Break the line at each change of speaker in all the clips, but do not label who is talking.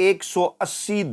180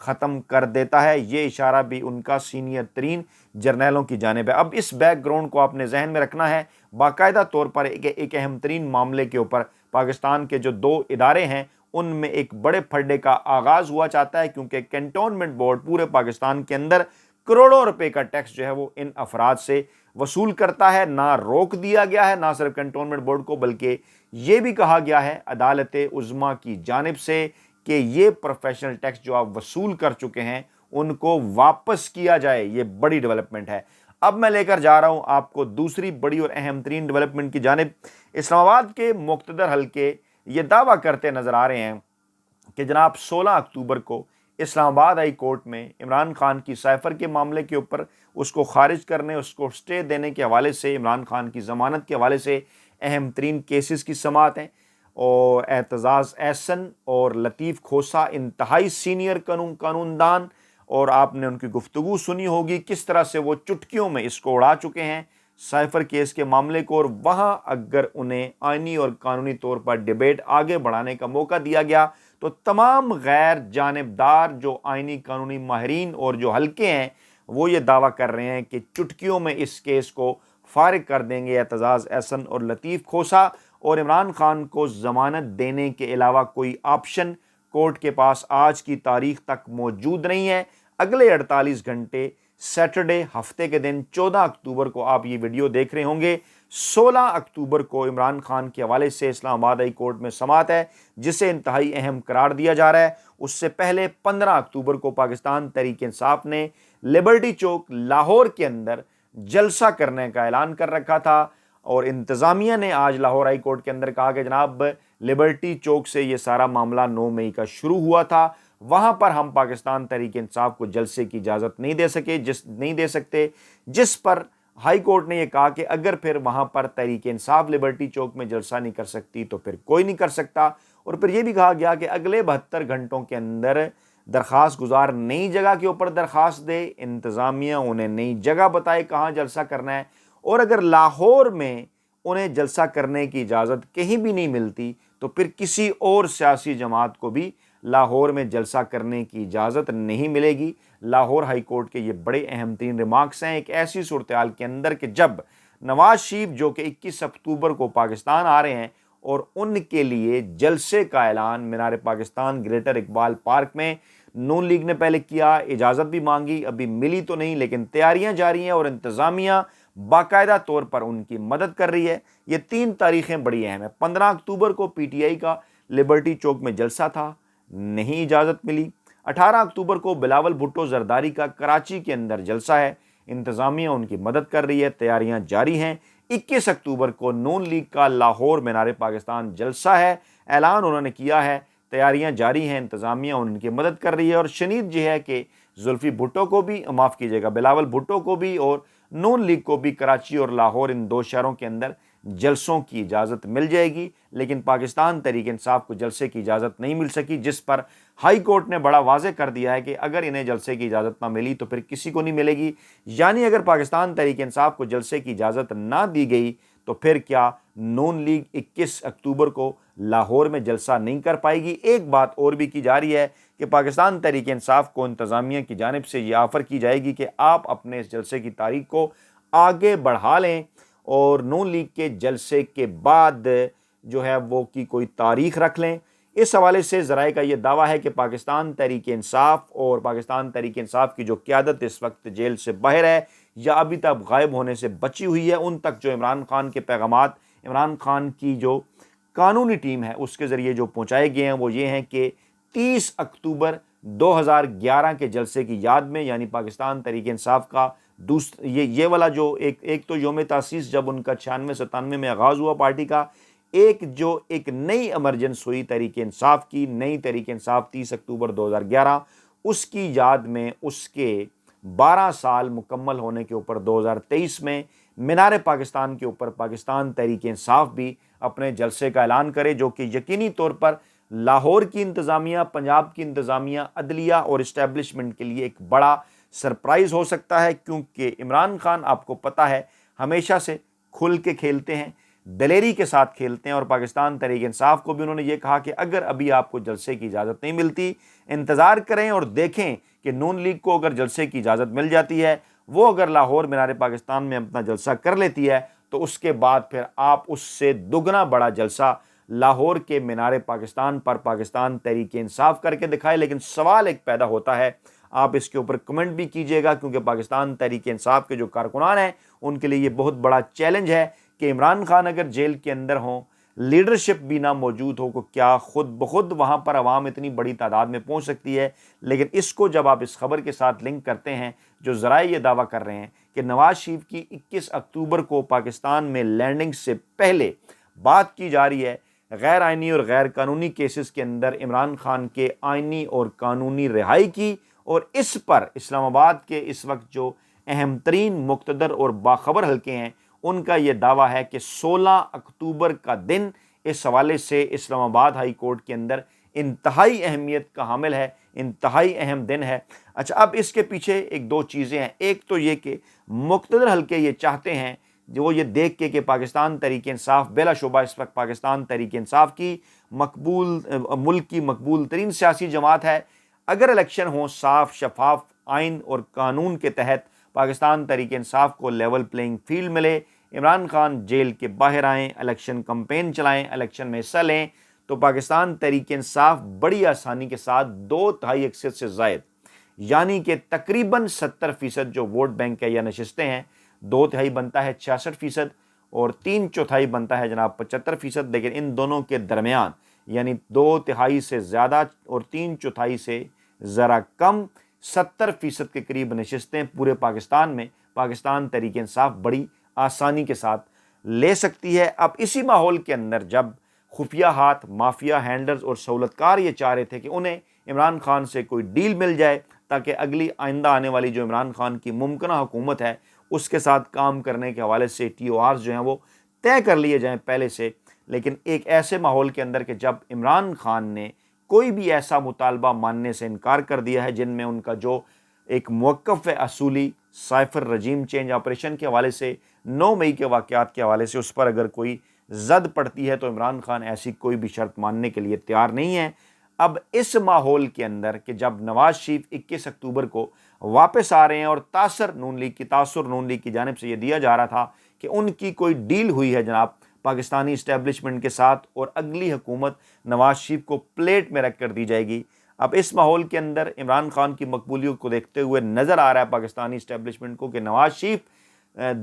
ختم کر دیتا ہے۔ یہ اشارہ بھی ان کا سینئر ترین جرنیلوں کی جانب ہے۔ اب اس بیک گراؤنڈ کو آپ نے ذہن میں رکھنا ہے، باقاعدہ طور پر ایک اہم ترین معاملے کے اوپر پاکستان کے جو 2 ادارے ہیں ان میں ایک بڑے پھڈے کا آغاز ہوا چاہتا ہے، کیونکہ کنٹونمنٹ بورڈ پورے پاکستان کے اندر کروڑوں روپے کا ٹیکس جو ہے وہ ان افراد سے وصول کرتا ہے۔ نہ روک دیا گیا ہے نہ صرف کنٹونمنٹ بورڈ کو، بلکہ یہ بھی کہا گیا ہے عدالت عظمیٰ کی جانب سے کہ یہ پروفیشنل ٹیکس جو آپ وصول کر چکے ہیں ان کو واپس کیا جائے۔ یہ بڑی ڈیولپمنٹ ہے۔ اب میں لے کر جا رہا ہوں آپ کو دوسری بڑی اور اہم ترین ڈیولپمنٹ کی جانب۔ اسلام آباد کے مقتدر حلقے یہ دعویٰ کرتے نظر آ رہے ہیں کہ جناب 16 اکتوبر کو اسلام آباد ہائی کورٹ میں عمران خان کی سائفر کے معاملے کے اوپر اس کو خارج کرنے، اس کو سٹے دینے کے حوالے سے، عمران خان کی ضمانت کے حوالے سے اہم ترین کیسز کی سماعت ہیں، اور اعتزاز احسن اور لطیف کھوسا انتہائی سینئر قانون دان، اور آپ نے ان کی گفتگو سنی ہوگی کس طرح سے وہ چٹکیوں میں اس کو اڑا چکے ہیں سائفر کیس کے معاملے کو، اور وہاں اگر انہیں آئینی اور قانونی طور پر ڈیبیٹ آگے بڑھانے کا موقع دیا گیا تو تمام غیر جانبدار جو آئینی قانونی ماہرین اور جو حلقے ہیں وہ یہ دعویٰ کر رہے ہیں کہ چٹکیوں میں اس کیس کو فارغ کر دیں گے اعتزاز احسن اور لطیف کھوسا، اور عمران خان کو ضمانت دینے کے علاوہ کوئی آپشن کورٹ کے پاس آج کی تاریخ تک موجود نہیں ہے۔ اگلے 48 گھنٹے سیٹرڈے ہفتے کے دن 14 اکتوبر کو آپ یہ ویڈیو دیکھ رہے ہوں گے، 16 اکتوبر کو عمران خان کے حوالے سے اسلام آباد ہائی کورٹ میں سماعت ہے جسے انتہائی اہم قرار دیا جا رہا ہے۔ اس سے پہلے 15 اکتوبر کو پاکستان تحریک انصاف نے لبرٹی چوک لاہور کے اندر جلسہ کرنے کا اعلان کر رکھا تھا، اور انتظامیہ نے آج لاہور ہائی کورٹ کے اندر کہا کہ جناب لبرٹی چوک سے یہ سارا معاملہ 9 مئی کا شروع ہوا تھا، وہاں پر ہم پاکستان تحریک انصاف کو جلسے کی اجازت نہیں دے سکتے، جس پر ہائی کورٹ نے یہ کہا کہ اگر پھر وہاں پر تحریک انصاف لبرٹی چوک میں جلسہ نہیں کر سکتی تو پھر کوئی نہیں کر سکتا، اور پھر یہ بھی کہا گیا کہ اگلے 72 گھنٹوں کے اندر درخواست گزار نئی جگہ کے اوپر درخواست دے، انتظامیہ انہیں نئی جگہ بتائے کہاں جلسہ کرنا ہے، اور اگر لاہور میں انہیں جلسہ کرنے کی اجازت کہیں بھی نہیں ملتی تو پھر کسی اور سیاسی جماعت کو بھی لاہور میں جلسہ کرنے کی اجازت نہیں ملے گی۔ لاہور ہائی کورٹ کے یہ بڑے اہم ترین ریمارکس ہیں ایک ایسی صورتحال کے اندر کہ جب نواز شریف جو کہ 21 اکتوبر کو پاکستان آ رہے ہیں اور ان کے لیے جلسے کا اعلان مینار پاکستان گریٹر اقبال پارک میں نون لیگ نے پہلے کیا، اجازت بھی مانگی، ابھی ملی تو نہیں لیکن تیاریاں جاری ہیں اور انتظامیہ باقاعدہ طور پر ان کی مدد کر رہی ہے۔ یہ 3 تاریخیں بڑی اہم ہیں۔ 15 اکتوبر کو پی ٹی آئی کا لبرٹی چوک میں جلسہ تھا، نہیں اجازت ملی۔ 18 اکتوبر کو بلاول بھٹو زرداری کا کراچی کے اندر جلسہ ہے، انتظامیہ ان کی مدد کر رہی ہے، تیاریاں جاری ہیں۔ 21 اکتوبر کو نون لیگ کا لاہور مینار پاکستان جلسہ ہے، اعلان انہوں نے کیا ہے، تیاریاں جاری ہیں، انتظامیہ ان کی مدد کر رہی ہے، اور شنید یہ ہے کہ زلفی بھٹو کو بھی بلاول بھٹو کو بھی اور نون لیگ کو بھی کراچی اور لاہور ان 2 شہروں کے اندر جلسوں کی اجازت مل جائے گی، لیکن پاکستان تحریک انصاف کو جلسے کی اجازت نہیں مل سکی، جس پر ہائی کورٹ نے بڑا واضح کر دیا ہے کہ اگر انہیں جلسے کی اجازت نہ ملی تو پھر کسی کو نہیں ملے گی، یعنی اگر پاکستان تحریک انصاف کو جلسے کی اجازت نہ دی گئی تو پھر کیا نون لیگ 21 اکتوبر کو لاہور میں جلسہ نہیں کر پائے گی۔ ایک بات اور بھی کی جا رہی ہے کہ پاکستان تحریک انصاف کو انتظامیہ کی جانب سے یہ آفر کی جائے گی کہ آپ اپنے اس جلسے کی تاریخ کو آگے بڑھا لیں اور نون لیگ کے جلسے کے بعد جو ہے وہ کی کوئی تاریخ رکھ لیں۔ اس حوالے سے ذرائع کا یہ دعویٰ ہے کہ پاکستان تحریک انصاف اور پاکستان تحریک انصاف کی جو قیادت اس وقت جیل سے باہر ہے یا ابھی تک غائب ہونے سے بچی ہوئی ہے، ان تک جو عمران خان کے پیغامات عمران خان کی جو قانونی ٹیم ہے اس کے ذریعے جو پہنچائے گئے ہیں وہ یہ ہیں کہ 30 اکتوبر 2011 کے جلسے کی یاد میں، یعنی پاکستان تحریک انصاف کا یہ والا جو ایک تو یوم تاسیس جب ان کا 96-97 میں آغاز ہوا پارٹی کا، ایک نئی ایمرجنس ہوئی تحریک انصاف کی، نئی تحریک انصاف 30 اکتوبر 2011، اس کی یاد میں اس کے 12 سال مکمل ہونے کے اوپر 2023 میں مینار پاکستان کے اوپر پاکستان تحریک انصاف بھی اپنے جلسے کا اعلان کرے، جو کہ یقینی طور پر لاہور کی انتظامیہ، پنجاب کی انتظامیہ، عدلیہ اور اسٹیبلشمنٹ کے لیے ایک بڑا سرپرائز ہو سکتا ہے، کیونکہ عمران خان آپ کو پتہ ہے ہمیشہ سے کھل کے کھیلتے ہیں، دلیری کے ساتھ کھیلتے ہیں، اور پاکستان تحریک انصاف کو بھی انہوں نے یہ کہا کہ اگر ابھی آپ کو جلسے کی اجازت نہیں ملتی، انتظار کریں اور دیکھیں کہ نون لیگ کو اگر جلسے کی اجازت مل جاتی ہے، وہ اگر لاہور مینار پاکستان میں اپنا جلسہ کر لیتی ہے تو اس کے بعد پھر آپ اس سے دگنا بڑا جلسہ لاہور کے مینار پاکستان پر پاکستان تحریک انصاف کر کے دکھائے۔ لیکن سوال ایک پیدا ہوتا ہے، آپ اس کے اوپر کمنٹ بھی کیجئے گا، کیونکہ پاکستان تحریک انصاف کے جو کارکنان ہیں ان کے لیے یہ بہت بڑا چیلنج ہے کہ عمران خان اگر جیل کے اندر ہوں، لیڈرشپ بھی نہ موجود ہو، کیا خود بخود وہاں پر عوام اتنی بڑی تعداد میں پہنچ سکتی ہے؟ لیکن اس کو جب آپ اس خبر کے ساتھ لنک کرتے ہیں، جو ذرائع یہ دعویٰ کر رہے ہیں کہ نواز شریف کی 21 اکتوبر کو پاکستان میں لینڈنگ سے پہلے بات کی جا رہی ہے، غیر آئینی اور غیر قانونی کیسز کے اندر عمران خان کے آئینی اور قانونی رہائی کی، اور اس پر اسلام آباد کے اس وقت جو اہم ترین مقتدر اور باخبر حلقے ہیں ان کا یہ دعویٰ ہے کہ 16 اکتوبر کا دن اس حوالے سے اسلام آباد ہائی کورٹ کے اندر انتہائی اہمیت کا حامل ہے، انتہائی اہم دن ہے۔ اچھا، اب اس کے پیچھے ایک دو چیزیں ہیں۔ ایک تو یہ کہ مقتدر حلقے یہ چاہتے ہیں، جو یہ دیکھ کے کہ پاکستان تحریک انصاف بلا شبہ اس وقت پاکستان تحریک انصاف کی ملک کی مقبول ترین سیاسی جماعت ہے، اگر الیکشن ہوں صاف شفاف آئین اور قانون کے تحت، پاکستان تحریک انصاف کو لیول پلینگ فیلڈ ملے، عمران خان جیل کے باہر آئیں، الیکشن کمپین چلائیں، الیکشن میں حصہ لیں، تو پاکستان تحریک انصاف بڑی آسانی کے ساتھ 2/3 اکثریت سے زائد، یعنی کہ تقریباً 70% جو ووٹ بینک ہے یا نشستیں ہیں، 2/3 بنتا ہے 66%، اور 3/4 بنتا ہے جناب 75%۔ لیکن ان دونوں کے درمیان یعنی 2/3 سے زیادہ اور 3/4 سے ذرا کم، 70% کے قریب نشستیں پورے پاکستان میں پاکستان تحریک انصاف بڑی آسانی کے ساتھ لے سکتی ہے۔ اب اسی ماحول کے اندر جب خفیہ ہاتھ، مافیا ہینڈلرز اور سہولتکار یہ چاہ رہے تھے کہ انہیں عمران خان سے کوئی ڈیل مل جائے تاکہ اگلی آئندہ آنے والی جو عمران خان کی ممکنہ حکومت ہے اس کے ساتھ کام کرنے کے حوالے سے ٹی او آرز جو ہیں وہ طے کر لیے جائیں پہلے سے، لیکن ایک ایسے ماحول کے اندر کہ جب عمران خان نے کوئی بھی ایسا مطالبہ ماننے سے انکار کر دیا ہے جن میں ان کا جو ایک موقف ہے اصولی سائفر رجیم چینج آپریشن کے حوالے سے، 9 مئی کے واقعات کے حوالے سے، اس پر اگر کوئی زد پڑتی ہے تو عمران خان ایسی کوئی بھی شرط ماننے کے لیے تیار نہیں ہے۔ اب اس ماحول کے اندر کہ جب نواز شریف 21 اکتوبر کو واپس آ رہے ہیں اور تاثر نون لیگ کی جانب سے یہ دیا جا رہا تھا کہ ان کی کوئی ڈیل ہوئی ہے جناب پاکستانی اسٹیبلشمنٹ کے ساتھ اور اگلی حکومت نواز شریف کو پلیٹ میں رکھ کر دی جائے گی، اب اس ماحول کے اندر عمران خان کی مقبولیت کو دیکھتے ہوئے نظر آ رہا ہے پاکستانی اسٹیبلشمنٹ کو کہ نواز شریف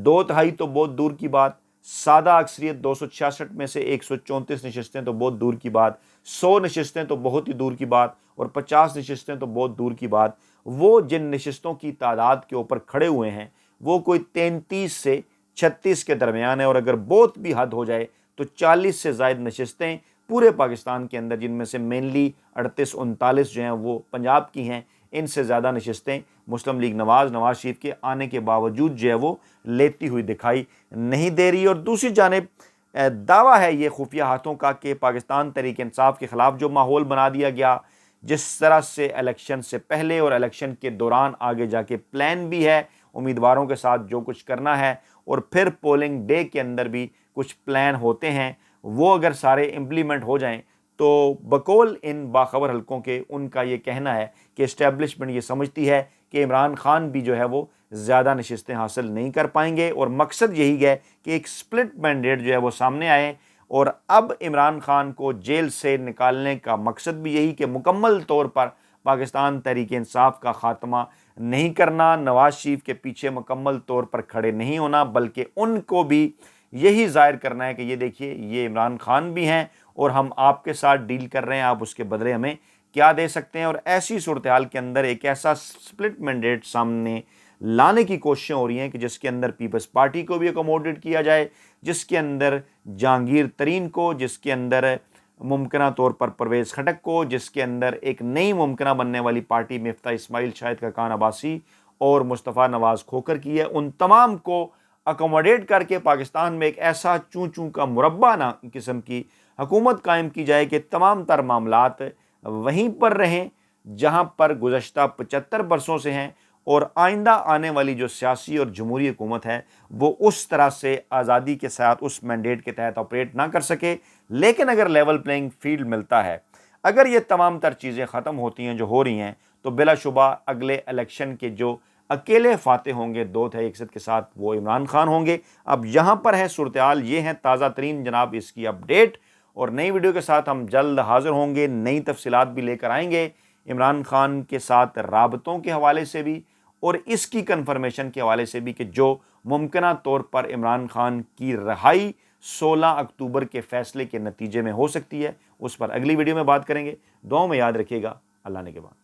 2/3 تو بہت دور کی بات، سادہ اکثریت 266 میں سے 134 نشستیں تو بہت دور کی بات، 100 نشستیں تو بہت ہی دور کی بات، اور 50 نشستیں تو بہت دور کی بات، وہ جن نشستوں کی تعداد کے اوپر کھڑے ہوئے ہیں وہ کوئی 33 سے 36 کے درمیان ہے، اور اگر بہت بھی حد ہو جائے تو 40 سے زائد نشستیں پورے پاکستان کے اندر، جن میں سے مینلی 38-39 جو ہیں وہ پنجاب کی ہیں، ان سے زیادہ نشستیں مسلم لیگ نواز شریف کے آنے کے باوجود جو ہے وہ لیتی ہوئی دکھائی نہیں دے رہی۔ اور دوسری جانب دعویٰ ہے یہ خفیہ ہاتھوں کا کہ پاکستان تحریک انصاف کے خلاف جو ماحول بنا دیا گیا، جس طرح سے الیکشن سے پہلے اور الیکشن کے دوران آگے جا کے پلان بھی ہے امیدواروں کے ساتھ جو کچھ کرنا ہے، اور پھر پولنگ ڈے کے اندر بھی کچھ پلان ہوتے ہیں، وہ اگر سارے امپلیمنٹ ہو جائیں تو بقول ان باخبر حلقوں کے ان کا یہ کہنا ہے کہ اسٹیبلشمنٹ یہ سمجھتی ہے کہ عمران خان بھی جو ہے وہ زیادہ نشستیں حاصل نہیں کر پائیں گے، اور مقصد یہی ہے کہ ایک سپلٹ مینڈیٹ جو ہے وہ سامنے آئے، اور اب عمران خان کو جیل سے نکالنے کا مقصد بھی یہی کہ مکمل طور پر پاکستان تحریک انصاف کا خاتمہ نہیں کرنا، نواز شریف کے پیچھے مکمل طور پر کھڑے نہیں ہونا، بلکہ ان کو بھی یہی ظاہر کرنا ہے کہ یہ دیکھیے یہ عمران خان بھی ہیں اور ہم آپ کے ساتھ ڈیل کر رہے ہیں، آپ اس کے بدلے ہمیں کیا دے سکتے ہیں۔ اور ایسی صورتحال کے اندر ایک ایسا سپلٹ مینڈیٹ سامنے لانے کی کوششیں ہو رہی ہیں کہ جس کے اندر پیپلز پارٹی کو بھی اکوموڈیٹ کیا جائے، جس کے اندر جہانگیر ترین کو، جس کے اندر ممکنہ طور پر پرویز خٹک کو، جس کے اندر ایک نئی ممکنہ بننے والی پارٹی مفتاح اسماعیل شاہد خاقان عباسی اور مصطفیٰ نواز کھوکھر کی ہے، ان تمام کو اکوموڈیٹ کر کے پاکستان میں ایک ایسا چوں کا مربع قسم کی حکومت قائم کی جائے کہ تمام تر معاملات وہیں پر رہیں جہاں پر گزشتہ 75 برسوں سے ہیں، اور آئندہ آنے والی جو سیاسی اور جمہوری حکومت ہے وہ اس طرح سے آزادی کے ساتھ اس مینڈیٹ کے تحت آپریٹ نہ کر سکے. لیکن اگر لیول پلینگ فیلڈ ملتا ہے، اگر یہ تمام تر چیزیں ختم ہوتی ہیں جو ہو رہی ہیں، تو بلا شبہ اگلے الیکشن کے جو اکیلے فاتح ہوں گے 2/3 کے ساتھ وہ عمران خان ہوں گے. اب یہاں پر ہے صورتحال، یہ ہے تازہ ترین جناب اس کی اپڈیٹ، اور نئی ویڈیو کے ساتھ ہم جلد حاضر ہوں گے، نئی تفصیلات بھی لے کر آئیں گے عمران خان کے ساتھ رابطوں کے حوالے سے بھی اور اس کی کنفرمیشن کے حوالے سے بھی کہ جو ممکنہ طور پر عمران خان کی رہائی 16 اکتوبر کے فیصلے کے نتیجے میں ہو سکتی ہے، اس پر اگلی ویڈیو میں بات کریں گے. دعاؤں میں یاد رکھیے گا. اللہ نے کے بعد.